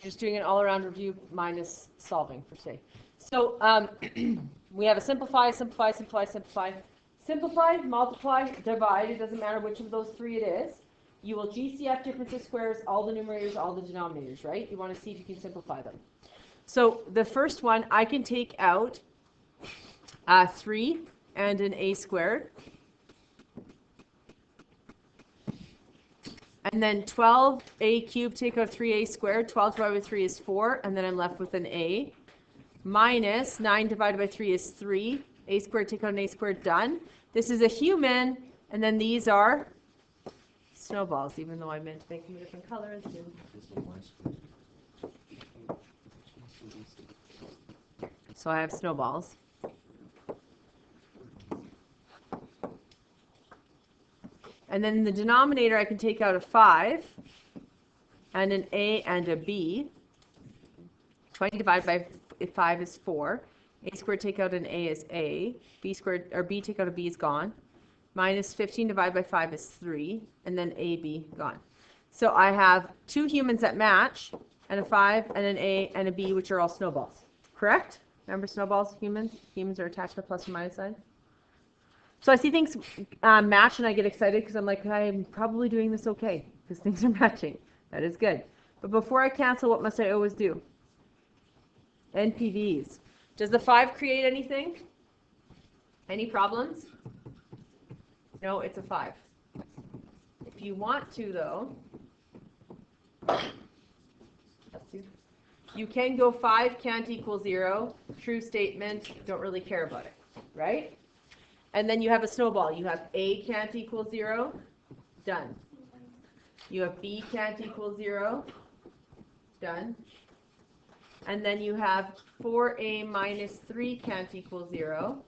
Just doing an all-around review minus solving for today. So we have a simplify, simplify, simplify, simplify. Simplify, multiply, divide. It doesn't matter which of those three it is. You will GCF difference of squares, all the numerators, all the denominators, right? You want to see if you can simplify them. So the first one, I can take out 3 and an a squared. And then 12a cubed, take out 3a squared. 12 divided by 3 is 4, and then I'm left with an a. Minus 9 divided by 3 is 3. A squared, take out an a squared, done. This is a human, and then these are snowballs, even though I meant to make them different colors. So I have snowballs. And then in the denominator, I can take out a 5 and an a and a b. 20 divided by 5 is 4. A squared, take out an a is a. B squared, or b take out a b is gone. Minus 15 divided by 5 is 3. And then ab gone. So I have two humans that match, and a 5 and an a and a b, which are all snowballs. Correct? Remember snowballs, humans? Humans are attached to plus or minus sign. So I see things match and I get excited because I'm like, I'm probably doing this okay because things are matching. That is good. But before I cancel, what must I always do? NPVs. Does the 5 create anything? Any problems? No, it's a 5. If you want to, though, you can go 5 can't equal 0. True statement. Don't really care about it. Right? And then you have a snowball. You have A can't equal 0. Done. You have B can't equal 0. Done. And then you have 4A minus 3 can't equal 0.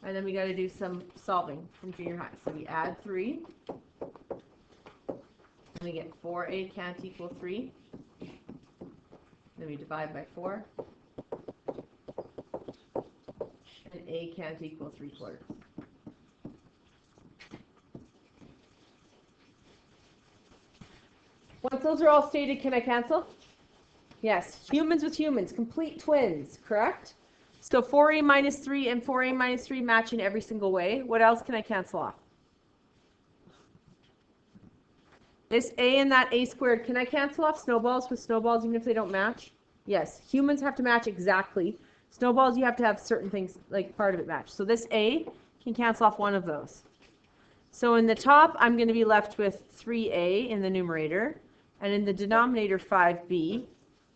And then we got to do some solving from junior high. So we add 3. And we get 4A can't equal 3. Then we divide by 4. And A can't equal 3/4. Once those are all stated, can I cancel? Yes. Humans with humans, complete twins, correct? So 4a minus 3 and 4a minus 3 match in every single way. What else can I cancel off? This a and that a squared, can I cancel off snowballs with snowballs even if they don't match? Yes. Humans have to match exactly. Snowballs, you have to have certain things, like part of it match. So this a can cancel off one of those. So in the top, I'm going to be left with 3a in the numerator, and in the denominator, 5b.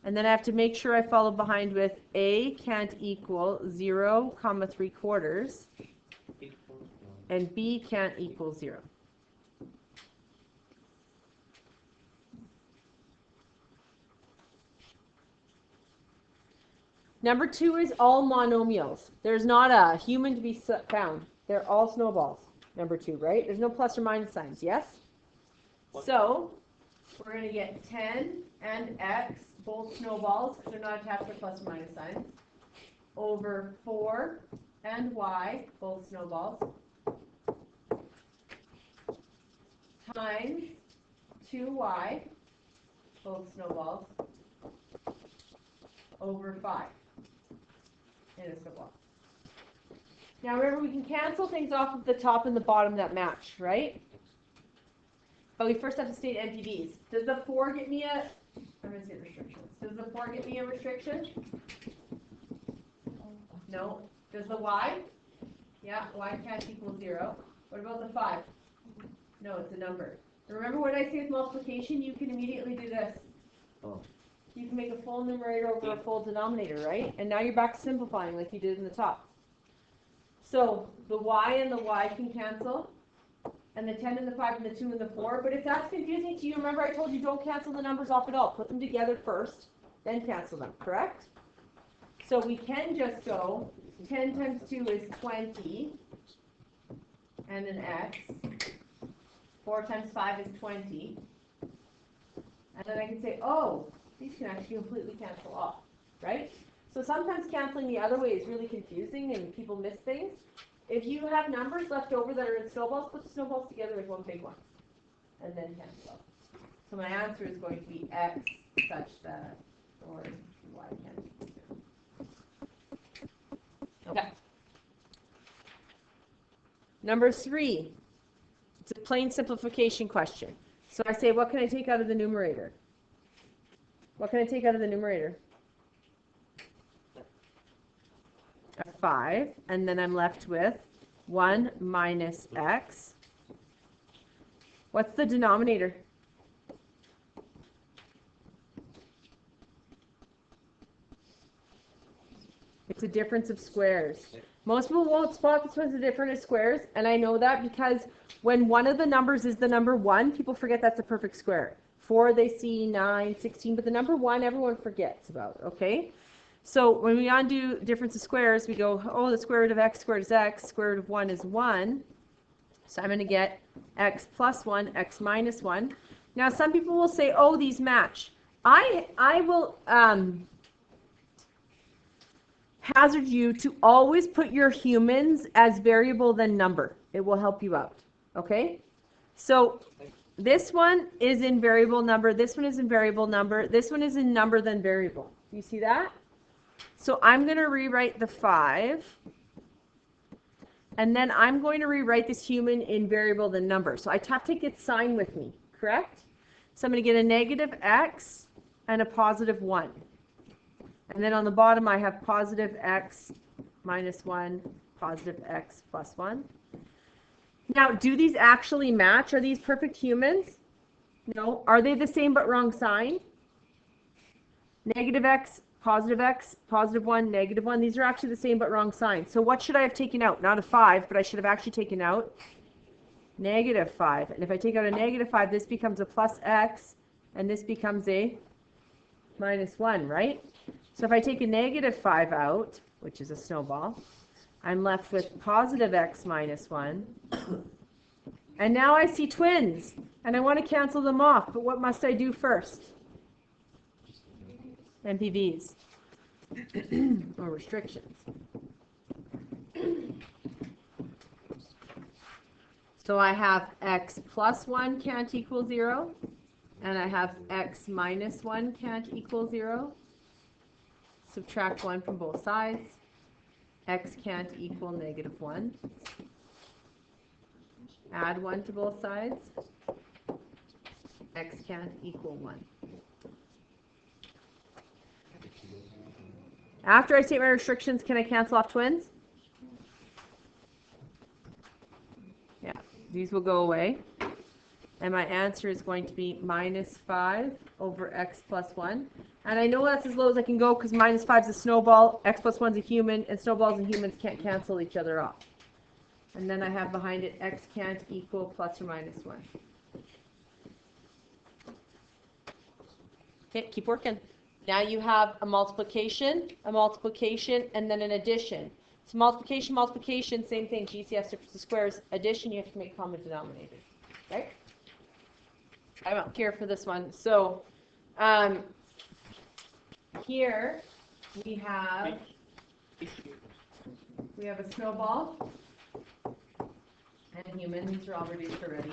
And then I have to make sure I follow behind with a can't equal 0, 3/4, and b can't equal 0. Number 2 is all monomials. There's not a human to be found. They're all snowballs. Number 2, right? There's no plus or minus signs, yes? So we're going to get 10 and x, both snowballs, because they're not attached to plus or minus signs, over 4 and y, both snowballs, times 2y, both snowballs, over 5 in a snowball. Now remember, we can cancel things off of the top and the bottom that match, right? But we first have to state NPVs. Does the 4 get me a, I'm going to say restrictions. Does the 4 get me a restriction? No. Does the y? Yeah, y can't equal 0. What about the 5? No, it's a number. And remember what I say with multiplication? You can immediately do this. You can make a full numerator over a full denominator, right? And now you're back to simplifying like you did in the top. So the y and the y can cancel, and the 10 and the 5 and the 2 and the 4. But if that's confusing to you, remember I told you don't cancel the numbers off at all. Put them together first, then cancel them, correct? So we can just go 10 times 2 is 20, and an x. 4 times 5 is 20. And then I can say, oh, these can actually completely cancel off, right? So sometimes canceling the other way is really confusing and people miss things. If you have numbers left over that are in snowballs, put the snowballs together as one big one, and then cancel out. So my answer is going to be x such that can't equal 0. Okay. Number 3. It's a plain simplification question. So I say, what can I take out of the numerator? What can I take out of the numerator? A 5, and then I'm left with 1 minus x. What's the denominator? It's a difference of squares. Most people won't spot this one's a difference of squares, and I know that because when one of the numbers is the number 1, people forget that's a perfect square. 4 they see, 9, 16, but the number 1 everyone forgets about, okay? So when we undo difference of squares, we go, oh, the square root of x squared is x, square root of 1 is 1. So I'm going to get x plus 1, x minus 1. Now some people will say, oh, these match. I will hazard you to always put your humans as variable than number. It will help you out, okay? So this one is in variable number, this one is in variable number, this one is in number than variable. Do you see that? So I'm going to rewrite the 5, and then I'm going to rewrite this human in variable than number. So I have to take its sign with me, correct? So I'm going to get a negative x and a positive 1. And then on the bottom I have positive x minus 1, positive x plus 1. Now, do these actually match? Are these perfect humans? No. Are they the same but wrong sign? Negative x, positive 1, negative 1. These are actually the same but wrong sign. So what should I have taken out? Not a 5, but I should have actually taken out negative 5. And if I take out a negative 5, this becomes a plus x, and this becomes a minus 1, right? So if I take a negative 5 out, which is a snowball, I'm left with positive x minus 1. And now I see twins, and I want to cancel them off, but what must I do first? MPVs, or restrictions. So I have x plus 1 can't equal 0, and I have x minus 1 can't equal 0. Subtract 1 from both sides. X can't equal negative 1. Add 1 to both sides. X can't equal 1. After I state my restrictions, can I cancel off twins? Yeah, these will go away. And my answer is going to be minus 5 over x plus 1. And I know that's as low as I can go because minus 5 is a snowball, x plus 1 is a human, and snowballs and humans can't cancel each other off. And then I have behind it x can't equal plus or minus 1. Okay, keep working. Now you have a multiplication, and then an addition. So multiplication, multiplication, same thing. GCF difference of squares. Addition, you have to make common denominators. Right? I'm out here for this one. So here we have a snowball and a human. These are all reduced already.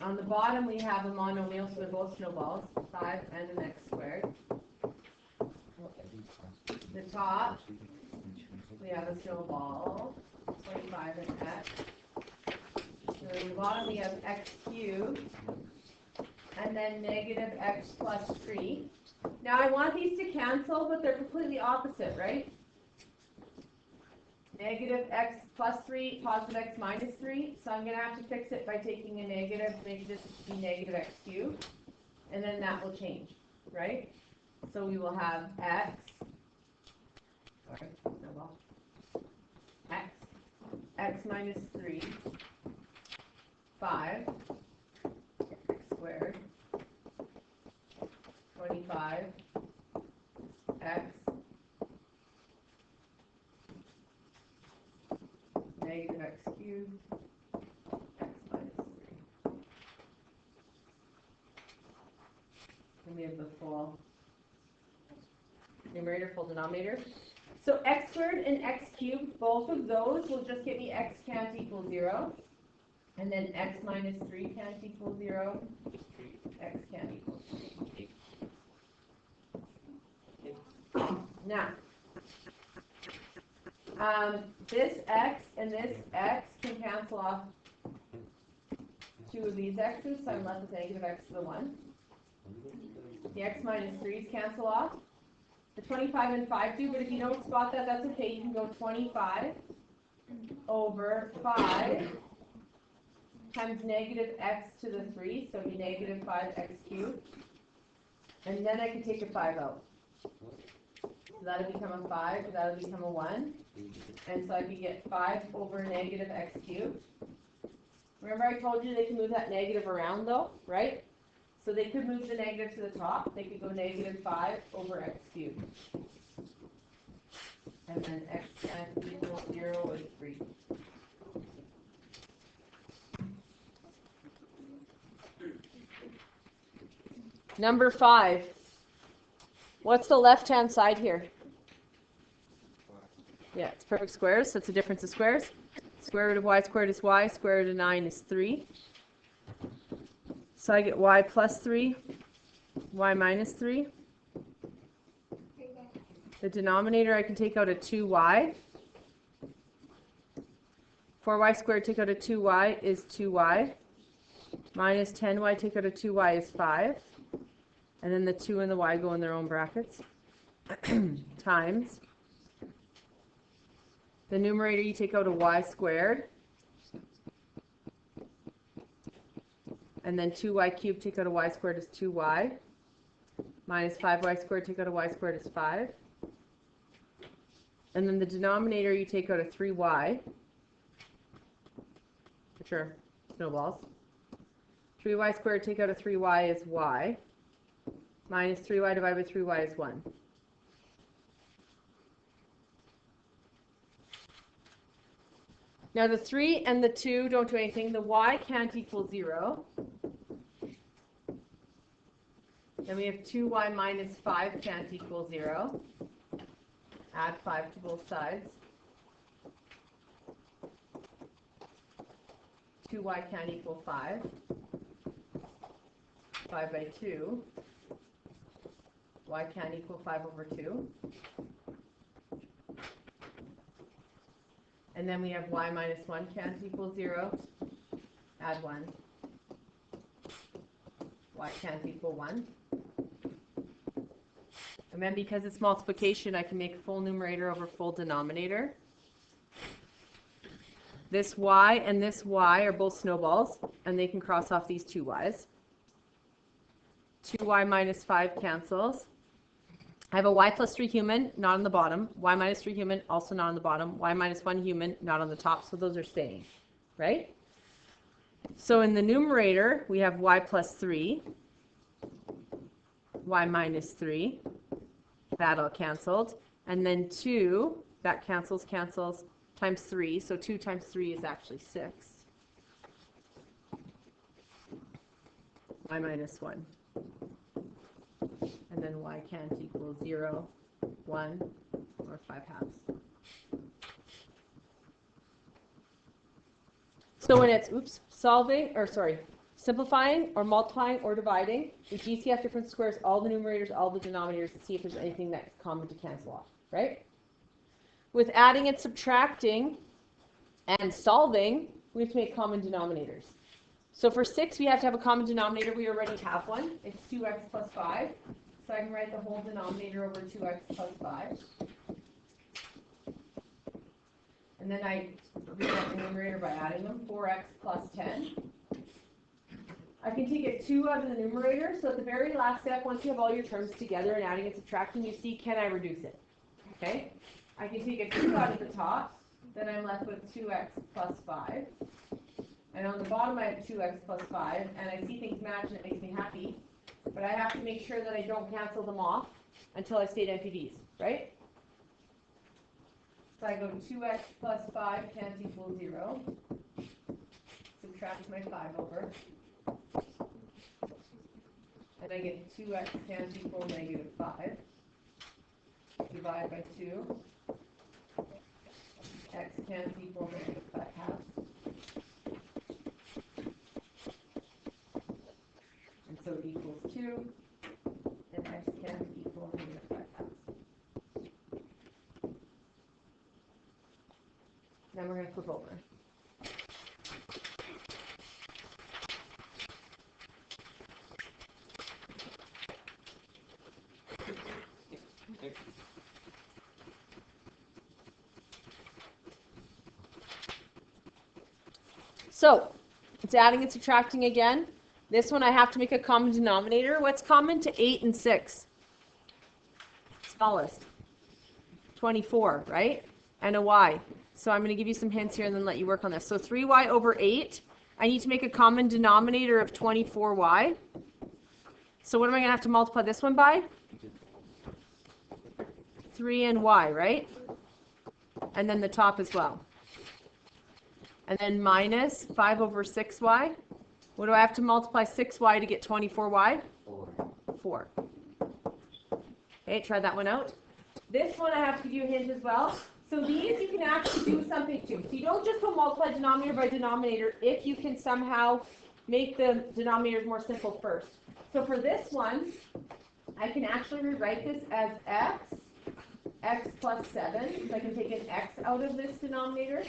On the bottom we have a monomial, so they're both snowballs, 5 and an x squared. The top we have a snowball, 25 and x. So on the bottom we have x cubed. And then negative x plus 3. Now I want these to cancel, but they're completely opposite, right? Negative x plus 3, positive x minus 3. So I'm going to have to fix it by taking a negative, make this be negative x cubed. And then that will change, right? So we will have x, x minus 3, 5, x squared, 25, x, negative x cubed, x minus 3. And we have the full numerator, full denominator. So x squared and x cubed, both of those will just get me x can't equal 0. And then x minus 3 can't equal 0. X can't equal 3. Now, this x and this x can cancel off two of these x's, so I'm left with negative x to the 1. The x minus 3's cancel off. The 25 and 5 do, but if you don't spot that, that's okay. You can go 25 over 5 times negative x to the 3, so it'd be negative 5x cubed. And then I can take a 5 out. So that'll become a 5, that'll become a 1. And so I could get 5 over negative x cubed. Remember I told you they can move that negative around though, right? So they could move the negative to the top. They could go negative 5 over x cubed. And then x can't equal 0 or 3. Number 5. What's the left-hand side here? Yeah, it's perfect squares, so it's a difference of squares. Square root of y squared is y, square root of 9 is 3. So I get y plus 3, y minus 3. The denominator, I can take out a 2y. 4y squared, take out a 2y is 2y. Minus 10y, take out a 2y is 5. And then the 2 and the y go in their own brackets. Times. The numerator, you take out a y squared. And then 2y cubed, take out a y squared is 2y. Minus 5y squared, take out a y squared is 5. And then the denominator, you take out a 3y, which are snowballs. 3y squared, take out a 3y is y. Minus 3y divided by 3y is 1. Now the 3 and the 2 don't do anything. The y can't equal 0. Then we have 2y minus 5 can't equal 0. Add 5 to both sides. 2y can't equal 5. 5 by 2. Y can't equal 5 over 2. And then we have y minus 1 can't equal 0. Add 1. Y can't equal 1. And then because it's multiplication, I can make full numerator over full denominator. This y and this y are both snowballs, and they can cross off these two y's. 2y minus 5 cancels. I have a y plus 3 human, not on the bottom. Y minus 3 human, also not on the bottom. Y minus 1 human, not on the top. So those are staying, right? So in the numerator, we have y plus 3, y minus 3. That all canceled. And then 2, that cancels, times 3. So 2 times 3 is actually 6. Y minus 1. And then y can't equal 0, 1, or 5 halves. So when it's, simplifying or multiplying or dividing, we GCF difference squares all the numerators, all the denominators, to see if there's anything that's common to cancel off, right? With adding and subtracting and solving, we have to make common denominators. So for 6, we have to have a common denominator. We already have one. It's 2x plus 5. So I can write the whole denominator over 2x plus 5. And then I rewrite the numerator by adding them. 4x plus 10. I can take a 2 out of the numerator. So at the very last step, once you have all your terms together and adding and subtracting, you see, can I reduce it? Okay? I can take a 2 out of the top. Then I'm left with 2x plus 5. And on the bottom, I have 2x plus 5. And I see things match, and it makes me happy. But I have to make sure that I don't cancel them off until I state NPVs, right? So I go 2x plus 5 can't equal 0. Subtract my 5 over. And I get 2x can't equal negative 5. Divide by 2. X can't equal negative 5 halves. And so it equals 2. And x can't equal negative 5 halves. Then we're going to flip over. So, it's adding and subtracting again. This one I have to make a common denominator. What's common to 8 and 6? Smallest. 24, right? And a y. So I'm going to give you some hints here and then let you work on this. So 3y over 8. I need to make a common denominator of 24y. So what am I going to have to multiply this one by? 3 and y, right? And then the top as well. And then minus 5 over 6y. What do I have to multiply 6y to get 24y? 4. Okay, try that one out. This one I have to give you a hint as well. So these you can actually do something to. So you don't just put multiply denominator by denominator if you can somehow make the denominators more simple first. So for this one, I can actually rewrite this as x plus 7. So I can take an x out of this denominator.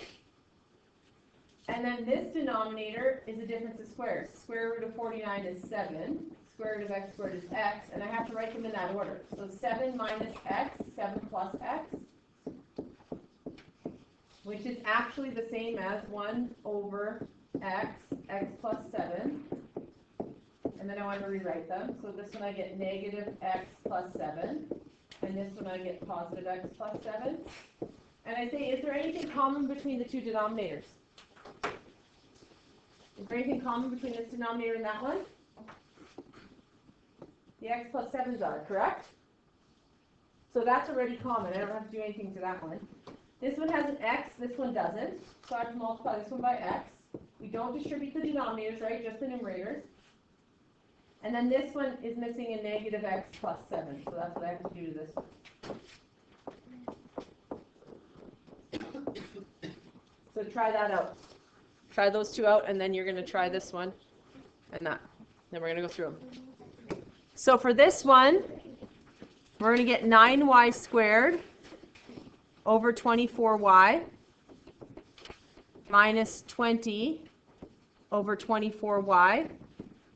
And then this denominator is a difference of squares. Square root of 49 is 7. Square root of x squared is x. And I have to write them in that order. So 7 minus x, 7 plus x, which is actually the same as 1 over x plus 7. And then I want to rewrite them. So this one I get negative x plus 7. And this one I get positive x plus 7. And I say, is there anything common between the two denominators? Is there anything common between this denominator and that one? The x plus 7s are, correct? So that's already common. I don't have to do anything to that one. This one has an x, this one doesn't. So I have to multiply this one by x. We don't distribute the denominators, right? Just the numerators. And then this one is missing a negative x plus 7. So that's what I have to do to this one. So try that out. Try those two out, and then you're going to try this one and that. Then we're going to go through them. So for this one, we're going to get 9y squared over 24y minus 20 over 24y.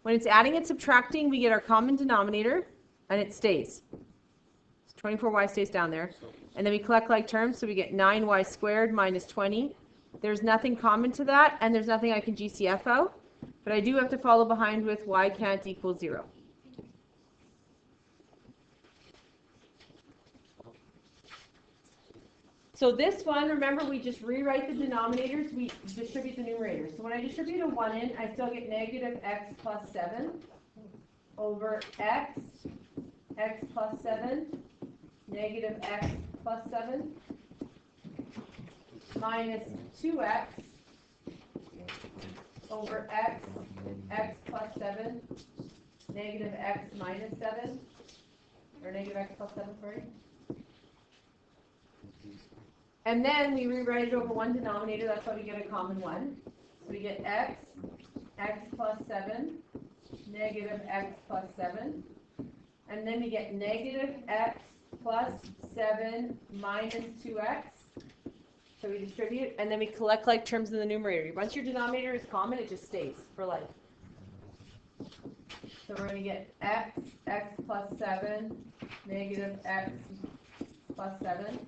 When it's adding and subtracting, we get our common denominator, and it stays. So 24y stays down there. And then we collect like terms, so we get 9y squared minus 20. There's nothing common to that, and there's nothing I can GCF out. But I do have to follow behind with y can't equal 0. So this one, remember, we just rewrite the denominators, we distribute the numerators. So when I distribute a 1 in, I still get negative x plus 7 over x plus 7, negative x plus 7, minus 2x over x plus 7, negative x minus 7, or negative x plus 7, sorry. And then we rewrite it over one denominator, that's why we get a common one. So we get x plus 7, negative x plus 7, and then we get negative x plus 7 minus 2x. So we distribute, and then we collect like terms in the numerator. Once your denominator is common, it just stays for life. So we're going to get x plus 7, negative x plus 7.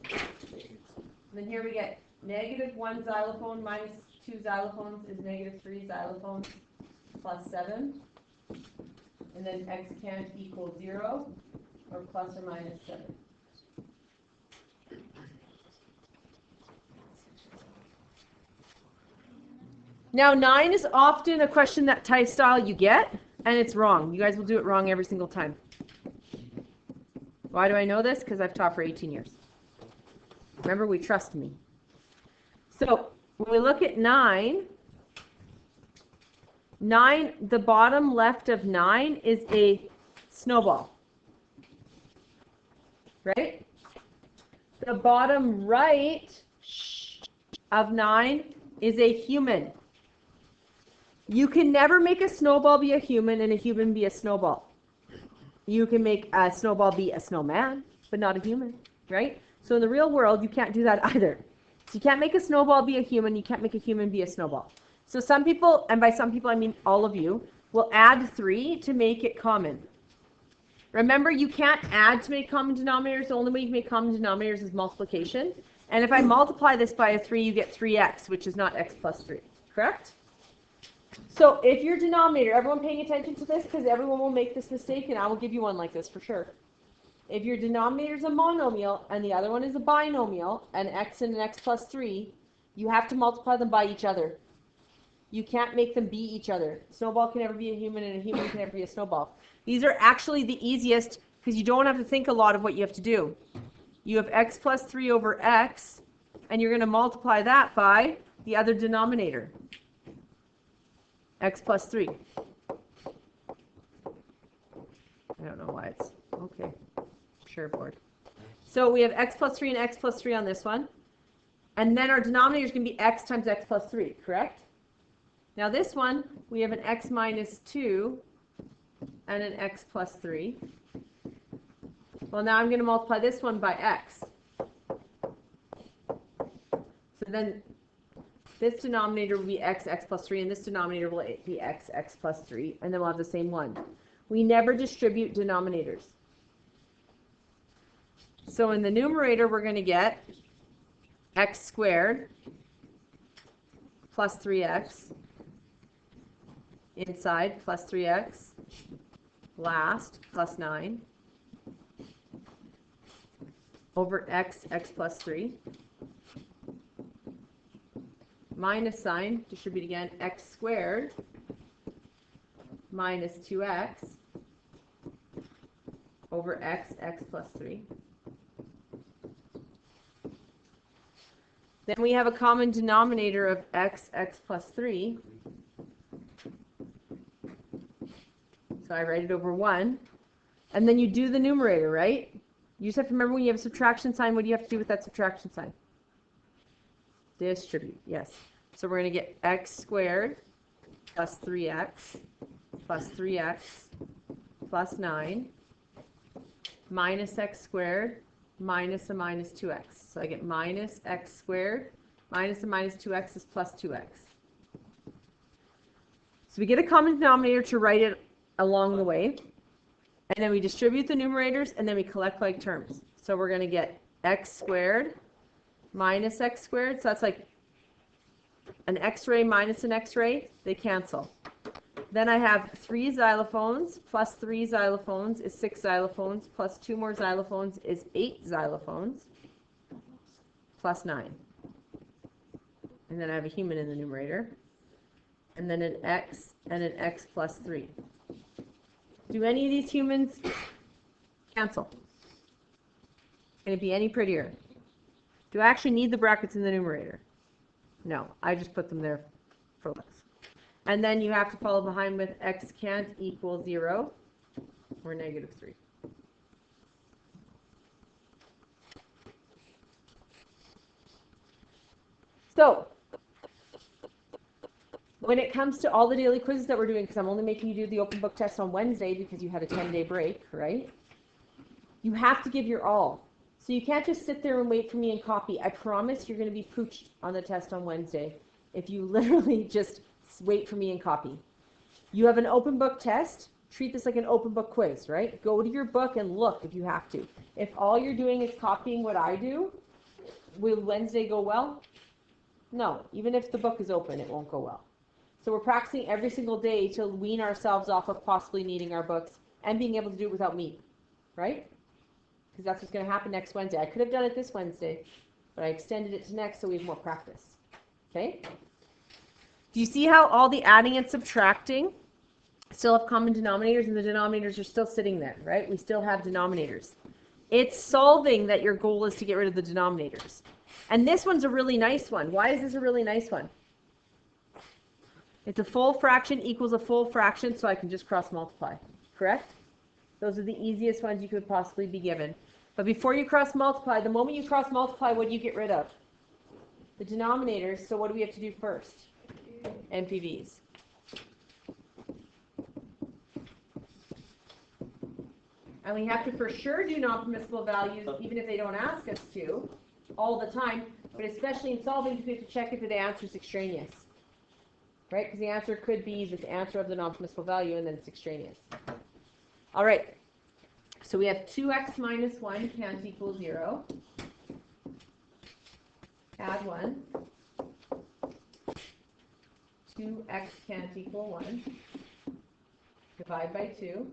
And then here we get negative 1 xylophone minus 2 xylophones is negative 3 xylophones plus 7. And then x can't equal 0 or plus or minus 7. Now 9 is often a question that type style you get, and it's wrong. You guys will do it wrong every single time. Why do I know this? Because I've taught for 18 years. Remember, we trust me. So when we look at 9, the bottom left of 9 is a snowball. Right? The bottom right of 9 is a human. You can never make a snowball be a human and a human be a snowball. You can make a snowball be a snowman, but not a human, right? So in the real world, you can't do that either. So you can't make a snowball be a human. You can't make a human be a snowball. So some people, and by some people I mean all of you, will add 3 to make it common. Remember, you can't add to make common denominators. The only way you can make common denominators is multiplication. And if I multiply this by a 3, you get 3x, which is not x plus 3. Correct? So if your denominator, everyone paying attention to this, because everyone will make this mistake, and I will give you one like this for sure. If your denominator is a monomial and the other one is a binomial, an x and an x plus 3, you have to multiply them by each other. You can't make them be each other. Snowball can never be a human, and a human can never be a snowball. These are actually the easiest because you don't have to think a lot of what you have to do. You have x plus 3 over x, and you're going to multiply that by the other denominator, x plus 3. I don't know why it's okay. Sure, board. So we have x plus 3 and x plus 3 on this one. And then our denominator is going to be x times x plus 3, correct? Now this one, we have an x minus 2 and an x plus 3. Well, now I'm going to multiply this one by x. So then this denominator will be x plus 3, and this denominator will be x plus 3, and then we'll have the same one. We never distribute denominators. So in the numerator, we're going to get x squared plus 3x, inside plus 3x, last plus 9, over x plus 3, minus sign, distribute again, x squared minus 2x over x plus 3. Then we have a common denominator of x plus 3. So I write it over 1. And then you do the numerator, right? You just have to remember when you have a subtraction sign, what do you have to do with that subtraction sign? Distribute, yes. So we're going to get x squared plus 3x plus 9 minus x squared minus a minus 2x. So I get minus x squared minus a minus 2x is plus 2x. So we get a common denominator to write it along the way. And then we distribute the numerators, and then we collect like terms. So we're going to get x squared minus x squared. So that's like an x-ray minus an x-ray. They cancel. Then I have 3 xylophones plus 3 xylophones is 6 xylophones plus 2 more xylophones is 8 xylophones plus 9. And then I have a human in the numerator. And then an x and an x plus 3. Do any of these humans cancel? Can it be any prettier? Do I actually need the brackets in the numerator? No, I just put them there for looks. And then you have to follow behind with x can't equal 0 or negative 3. So, when it comes to all the daily quizzes that we're doing, because I'm only making you do the open book test on Wednesday because you had a 10-day break, right? You have to give your all. So you can't just sit there and wait for me and copy. I promise you're going to be pooched on the test on Wednesday if you literally just wait for me and copy. You have an open book test. Treat this like an open book quiz, right? Go to your book and look if you have to. If all you're doing is copying what I do, will Wednesday go well? No. Even if the book is open, it won't go well. So we're practicing every single day to wean ourselves off of possibly needing our books and being able to do it without me, right? Because that's what's going to happen next Wednesday. I could have done it this Wednesday, but I extended it to next so we have more practice. Okay? Do you see how all the adding and subtracting still have common denominators, and the denominators are still sitting there, right? We still have denominators. It's solving that your goal is to get rid of the denominators. And this one's a really nice one. Why is this a really nice one? It's a full fraction equals a full fraction, so I can just cross multiply. Correct? Those are the easiest ones you could possibly be given. But before you cross multiply, the moment you cross multiply, what do you get rid of? The denominators. So what do we have to do first? NPVs. And we have to for sure do non-permissible values, even if they don't ask us to. all the time, but especially in solving, we have to check if the answer is extraneous. Right? Because the answer could be the answer of the non-permissible value, and then it's extraneous. All right. So we have 2x minus 1 can't equal 0. Add 1. 2x can't equal 1. Divide by 2.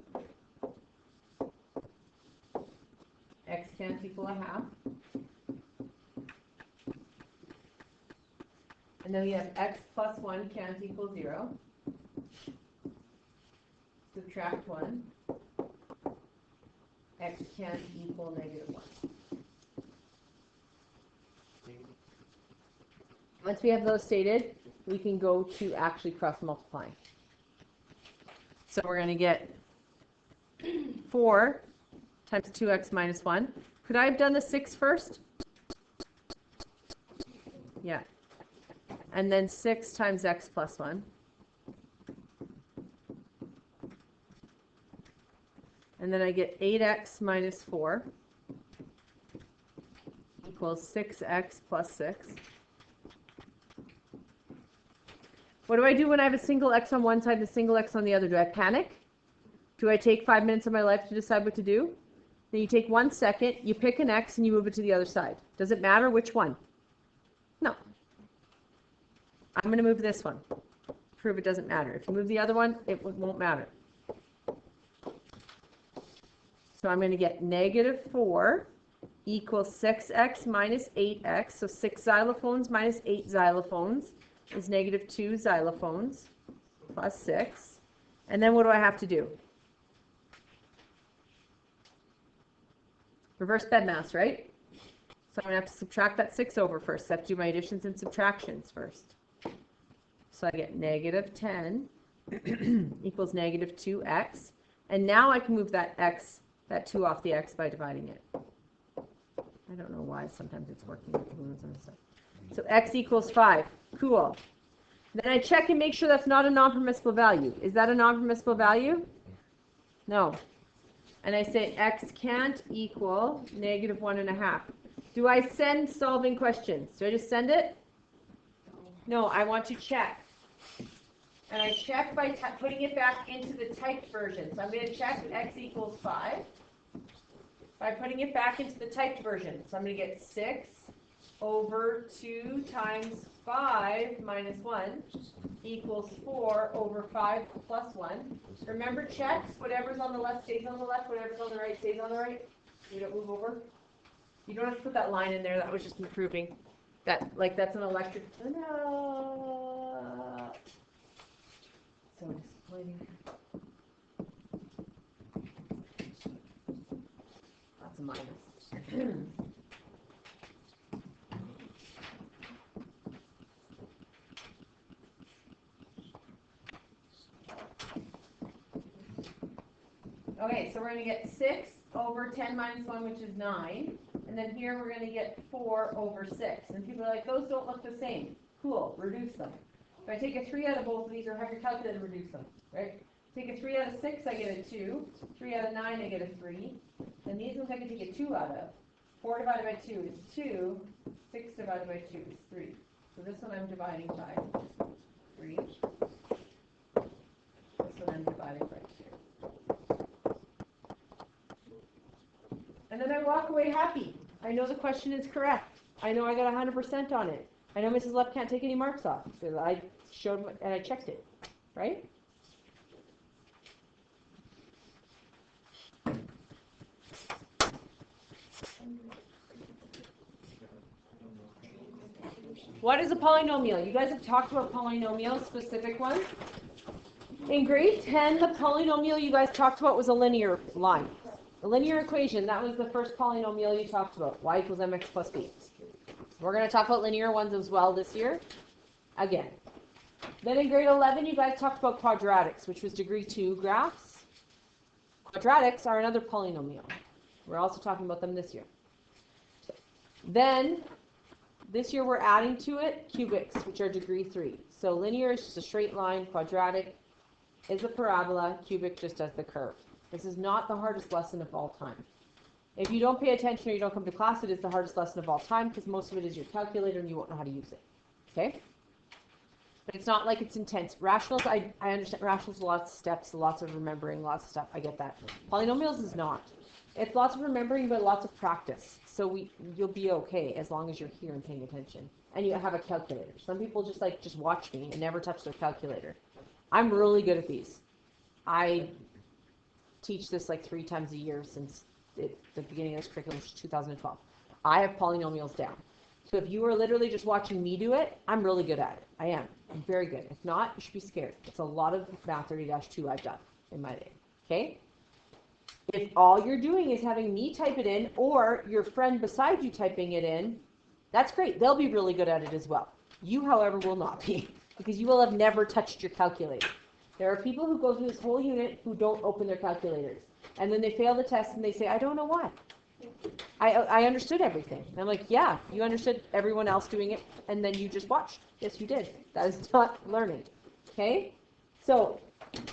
X can't equal a half. And then we have x plus 1 can't equal 0. Subtract 1. X can't equal negative 1. Once we have those stated, we can go to actually cross multiplying. So we're going to get 4 times 2x minus 1. Could I have done the 6 first? Yeah. And then 6 times x plus 1. And then I get 8x minus 4 equals 6x plus 6. What do I do when I have a single x on one side and a single x on the other? Do I panic? Do I take 5 minutes of my life to decide what to do? Then you take 1 second, you pick an x, and you move it to the other side. Does it matter which one? No. I'm going to move this one. Prove it doesn't matter. If you move the other one, it won't matter. So I'm going to get negative 4 equals 6x minus 8x. So 6 xylophones minus 8 xylophones is negative 2 xylophones plus 6. And then what do I have to do? Reverse bedmass, right? So I'm going to have to subtract that 6 over first. So I have to do my additions and subtractions first. So I get negative 10 equals negative 2x. And now I can move that x, that 2 off the x by dividing it. I don't know why. Sometimes it's working with the balloons and stuff. So x equals 5. Cool. Then I check and make sure that's not a non-permissible value. Is that a non-permissible value? No. And I say x can't equal negative 1.5. Do I send solving questions? Do I just send it? No, I want to check. And I check by putting it back into the typed version. So I'm going to check x equals 5 by putting it back into the typed version. So I'm going to get 6 over 2 times 5 minus 1 equals 4 over 5 plus 1. Remember, checks, whatever's on the left stays on the left, whatever's on the right stays on the right. You don't move over. You don't have to put that line in there. That was just me proving that, like, that's an electric. No. So disappointing. That's a minus. Okay, so we're going to get 6 over 10 minus 1, which is 9. And then here we're going to get 4 over 6. And people are like, those don't look the same. Cool, reduce them. If I take a 3 out of both of these, or have your calculator reduce them, right? Take a 3 out of 6, I get a 2. 3 out of 9, I get a 3. And these ones I can take a 2 out of. 4 divided by 2 is 2. 6 divided by 2 is 3. So this one I'm dividing by 3. This one I'm dividing by 2. And then I walk away happy. I know the question is correct. I know I got 100% on it. I know Mrs. Lepp can't take any marks off because I showed and I checked it, right? What is a polynomial? You guys have talked about polynomials, specific ones. In grade 10, the polynomial you guys talked about was a linear line. A linear equation, that was the first polynomial you talked about, y equals mx plus b. We're going to talk about linear ones as well this year, again. Then in grade 11, you guys talked about quadratics, which was degree 2 graphs. Quadratics are another polynomial. We're also talking about them this year. Then, this year we're adding to it cubics, which are degree 3. So linear is just a straight line, quadratic is a parabola, cubic just does the curve. This is not the hardest lesson of all time. If you don't pay attention or you don't come to class, it is the hardest lesson of all time because most of it is your calculator and you won't know how to use it. Okay? But it's not like it's intense. Rationals, I understand. Rationals, lots of steps, lots of remembering, lots of stuff. I get that. Polynomials is not. It's lots of remembering, but lots of practice. So you'll be okay as long as you're here and paying attention. And you have a calculator. Some people just watch me and never touch their calculator. I'm really good at these. I teach this like 3 times a year since the beginning of this curriculum, which is 2012. I have polynomials down. So if you are literally just watching me do it, I'm really good at it. I am. I'm very good. If not, you should be scared. It's a lot of Math 30-2 I've done in my day. Okay? If all you're doing is having me type it in or your friend beside you typing it in, that's great. They'll be really good at it as well. You, however, will not be because you will have never touched your calculator. There are people who go through this whole unit who don't open their calculators. And then they fail the test and they say, I don't know why. I understood everything. And I'm like, yeah, you understood everyone else doing it, and then you just watched. Yes, you did. That is not learning. Okay? So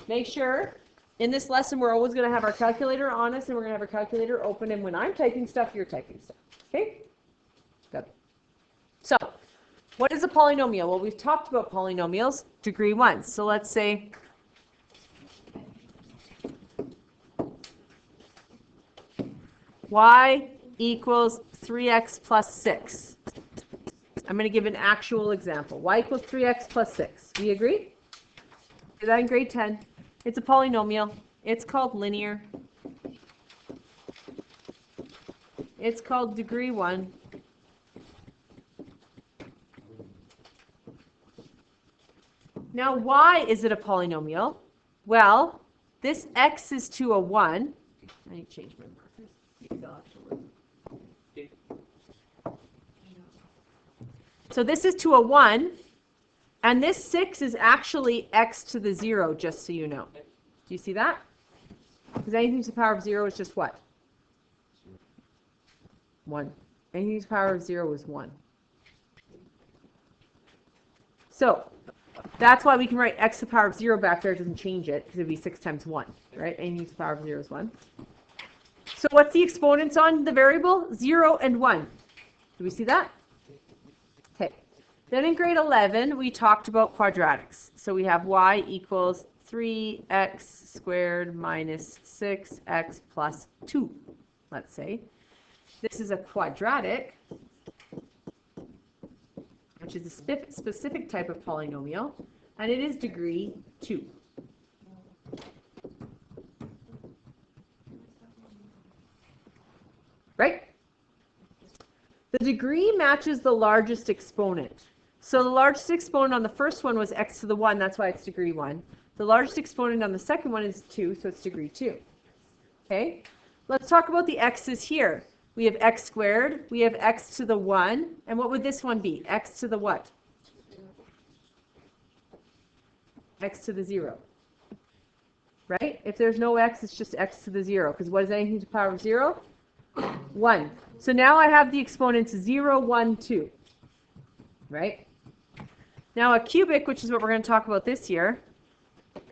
make sure in this lesson we're always going to have our calculator on us, and we're going to have our calculator open, and when I'm typing stuff, you're typing stuff. Okay? Good. So what is a polynomial? Well, we've talked about polynomials, degree 1. So let's say y equals 3x plus 6. I'm going to give an actual example. Y equals 3x plus 6. Do you agree? Do that in grade 10. It's a polynomial. It's called linear. It's called degree 1. Now, why is it a polynomial? Well, this x is to a 1. I need to change my markers. So this is to a 1, and this 6 is actually x to the 0, just so you know. Do you see that? Because anything to the power of 0 is just what? 1. Anything to the power of 0 is 1. So that's why we can write x to the power of 0 back there. It doesn't change it, because it would be 6 times 1, right? Anything to the power of 0 is 1. So what's the exponents on the variable? 0 and 1. Do we see that? Okay. Then in grade 11, we talked about quadratics. So we have y equals 3x squared minus 6x plus 2, let's say. This is a quadratic, which is a specific type of polynomial, and it is degree 2. Right? The degree matches the largest exponent. So the largest exponent on the first one was x to the 1, that's why it's degree 1. The largest exponent on the second one is 2, so it's degree 2. Okay? Let's talk about the x's here. We have x squared, we have x to the 1, and what would this one be? X to the what? X to the 0. Right? If there's no x, it's just x to the 0, because what is anything to the power of 0? 1. So now I have the exponents 0, 1, 2. Right? Now a cubic, which is what we're going to talk about this year,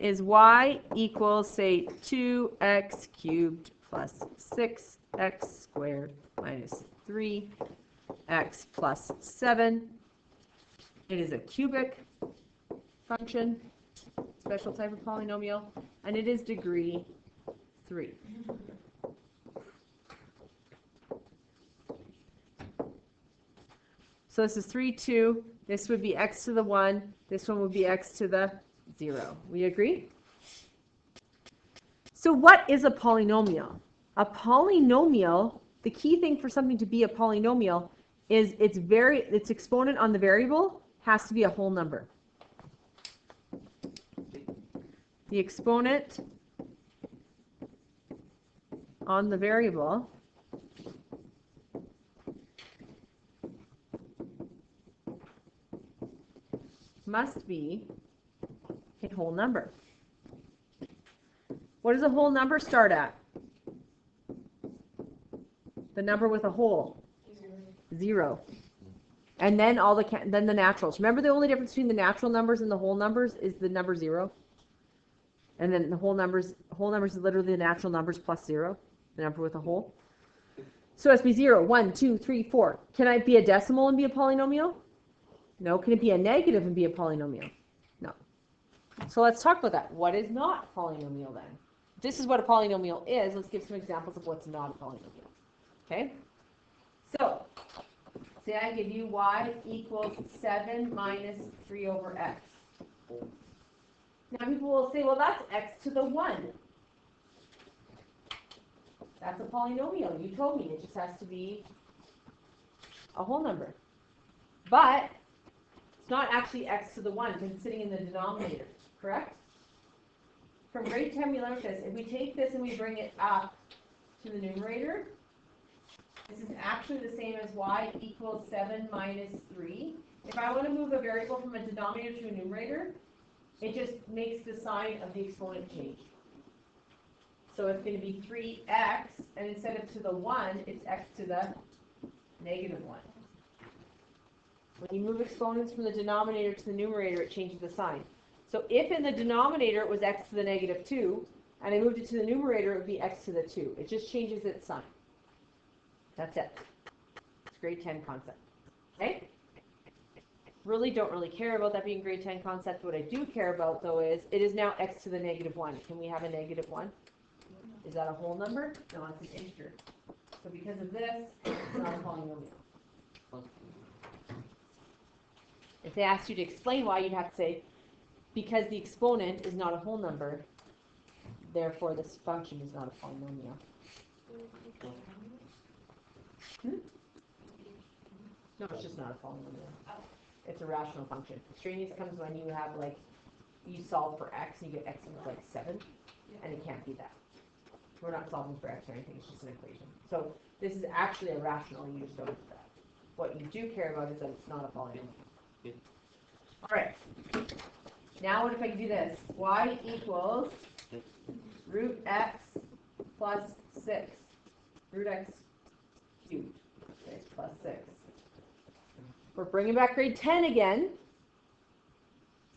is y equals, say, 2x cubed plus 6x squared minus 3x plus 7. It is a cubic function, special type of polynomial, and it is degree 3. So this is 3, 2. This would be x to the 1. This one would be x to the 0. We agree? So what is a polynomial? A polynomial, the key thing for something to be a polynomial is its exponent on the variable has to be a whole number. The exponent on the variable must be a whole number. What does a whole number start at? The number with a whole. 0. And then then the naturals. Remember, the only difference between the natural numbers and the whole numbers is the number 0. And then the whole numbers is literally the natural numbers plus 0, the number with a whole. So it has to be 0, 1, 2, 3, 4. Can it be a decimal and be a polynomial? No. Can it be a negative and be a polynomial? No. So let's talk about that. What is not a polynomial then? This is what a polynomial is. Let's give some examples of what's not a polynomial. Okay? So, say I give you y equals 7 minus 3 over x. Now people will say, well, that's x to the 1. That's a polynomial. You told me it just has to be a whole number. But it's not actually x to the 1 because it's sitting in the denominator, correct? From grade 10 we learned this. If we take this and we bring it up to the numerator, this is actually the same as y equals 7 minus 3. If I want to move a variable from a denominator to a numerator, it just makes the sign of the exponent change. So it's going to be 3x, and instead of to the 1, it's x to the negative 1. When you move exponents from the denominator to the numerator, it changes the sign. So if in the denominator it was x to the negative 2, and I moved it to the numerator, it would be x to the 2. It just changes its sign. That's it. It's grade 10 concept. Okay? Really don't care about that being grade 10 concept. What I do care about, though, is it is now x to the negative 1. Can we have a negative 1? Is that a whole number? No, it's an integer. So because of this, it's not a polynomial. If they asked you to explain why, you'd have to say, because the exponent is not a whole number, therefore this function is not a polynomial. No, it's just not a polynomial. It's a rational function. Extraneous comes when you have, like, you solve for x and you get x equals like 7, and it can't be that. We're not solving for x or anything, it's just an equation. So this is actually a rational, you just don't do that. What you do care about is that it's not a polynomial. Alright. Now what if I do this? Y equals root x plus 6. Root x cubed. Okay, plus 6. We're bringing back grade 10 again.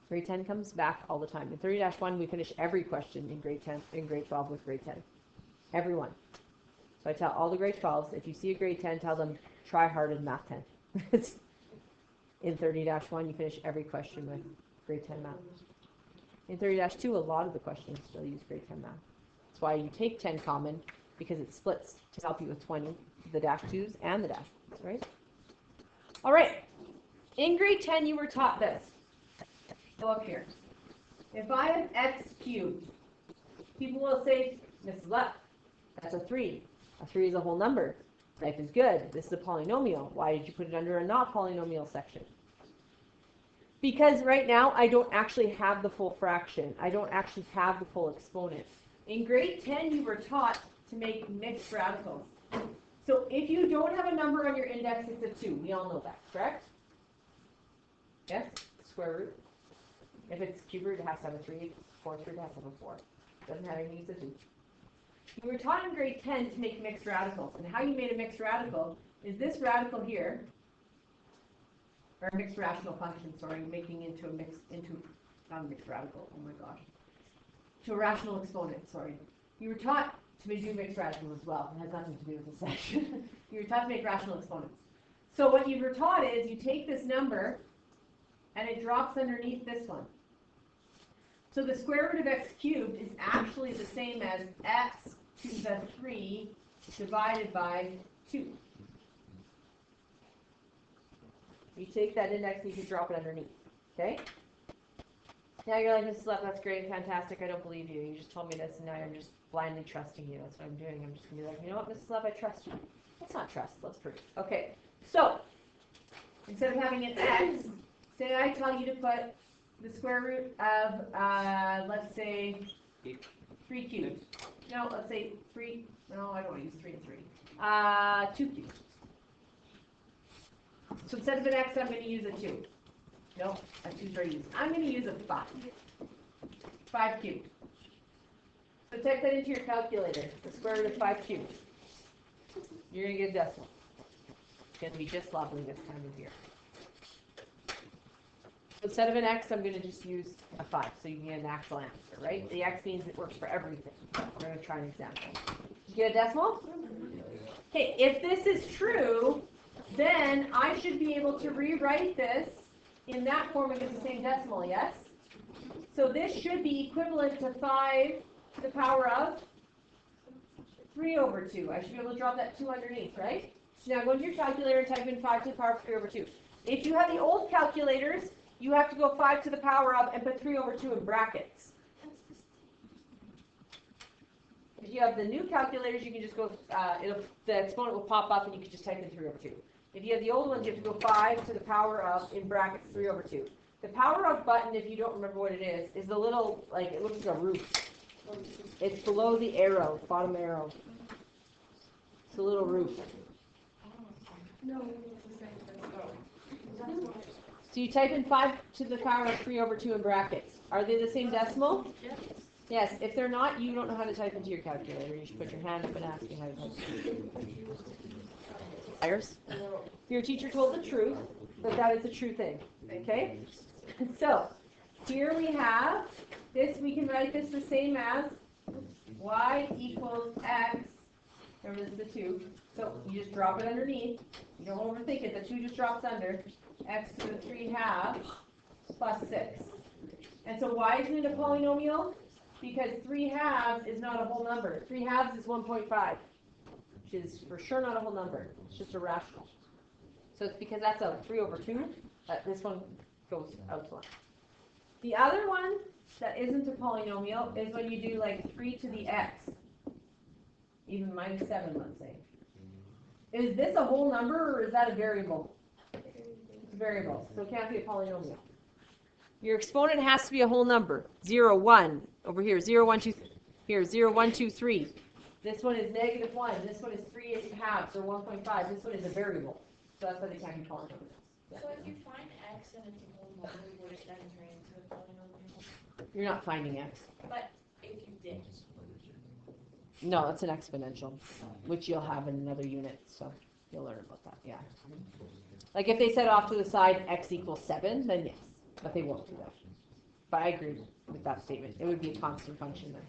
Grade 10 comes back all the time. In 30-1, we finish every question in grade 10, in grade 12 with grade 10. Everyone. So I tell all the grade 12s, if you see a grade 10, tell them, try hard in math 10. In 30-1, you finish every question with grade 10 math. In 30-2, a lot of the questions still use grade 10 math. That's why you take 10 common, because it splits to help you with 20, the dash 2s and the dash 1s, right? All right. In grade 10, you were taught this. Go up here. If I have x cubed, people will say, Mrs. Lepp, that's a 3. A 3 is a whole number. Life is good. This is a polynomial. Why did you put it under a not polynomial section? Because right now, I don't actually have the full fraction. I don't actually have the full exponent. In grade 10, you were taught to make mixed radicals. So if you don't have a number on your index, it's a 2. We all know that, correct? Yes? Square root. If it's cube root, it has to have a 3. If it's fourth root, it has to have a 4. Doesn't have anything, it's a 2. You were taught in grade 10 to make mixed radicals. And how you made a mixed radical is this radical here, or a mixed rational function, sorry, making into a not a mixed radical, oh my gosh, to a rational exponent, sorry. You were taught to do mixed radicals as well. It has nothing to do with this section. You were taught to make rational exponents. So what you were taught is you take this number and it drops underneath this one. So the square root of x cubed is actually the same as x to the 3 divided by 2. You take that index and you can drop it underneath. Okay? Now you're like, Mrs. Lepp, that's great, fantastic, I don't believe you. You just told me this and now I'm just blindly trusting you. That's what I'm doing. I'm just going to be like, you know what, Mrs. Lepp, I trust you. Let's not trust, let's prove. Okay, so instead of having an x, say I tell you to put the square root of, let's say, 3 cubed. No, let's say 3, no, I don't want to use 3 and 3. 2 cubed. So instead of an x, I'm going to use a 2. No, a 2's already used. I'm going to use a 5. 5 cubed. So type that into your calculator. The square root of 5 cubed. You're going to get a decimal. It's going to be just lovely this time of year. So instead of an x, I'm going to just use a 5, so you can get an actual answer, right? The x means it works for everything. We're going to try an example. Did you get a decimal? Okay, if this is true, then I should be able to rewrite this in that form and get the same decimal, yes? So this should be equivalent to 5 to the power of 3 over 2. I should be able to drop that 2 underneath, right? So now go into your calculator and type in 5 to the power of 3 over 2. If you have the old calculators, you have to go 5 to the power of and put 3 over 2 in brackets. If you have the new calculators, you can just go, the exponent will pop up and you can just type in 3 over 2. If you have the old ones, you have to go 5 to the power of, in brackets, 3 over 2. The power of button, if you don't remember what it is the little, like, it looks like a roof. It's below the arrow, bottom arrow. It's a little roof. So you type in 5 to the power of 3 over 2 in brackets. Are they the same decimal? Yes. Yes. If they're not, you don't know how to type into your calculator. You should put your hand up and ask you how to type. Your teacher told the truth, but that is a true thing. Okay? So, here we have this. We can write this the same as y equals x. Remember, this is the 2. So, you just drop it underneath. You don't overthink it. The 2 just drops under. X to the 3/2 plus 6. And so, why isn't it a polynomial? Because 3/2 is not a whole number. 3/2 is 1.5, which is for sure not a whole number. It's just a rational. So it's because that's a 3 over 2 that this one goes out to 1. The other one that isn't a polynomial is when you do like 3 to the x, even minus 7, let's say. Is this a whole number or is that a variable? It's a variable, so it can't be a polynomial. Your exponent has to be a whole number. 0, 1, over here, 0, 1, 2, here, 0, 1, 2, 3. This one is -1. This one is 3/2 or 1.5. This one is a variable. So that's why they can't be polynomials. Yeah. So if you find x and it's a whole number, would it then turn into a polynomial? You're not finding x. But if you did. No, it's an exponential, which you'll have in another unit. So you'll learn about that. Yeah. Like if they said off to the side x equals 7, then yes. But they won't do that. But I agree with that statement. It would be a constant function then.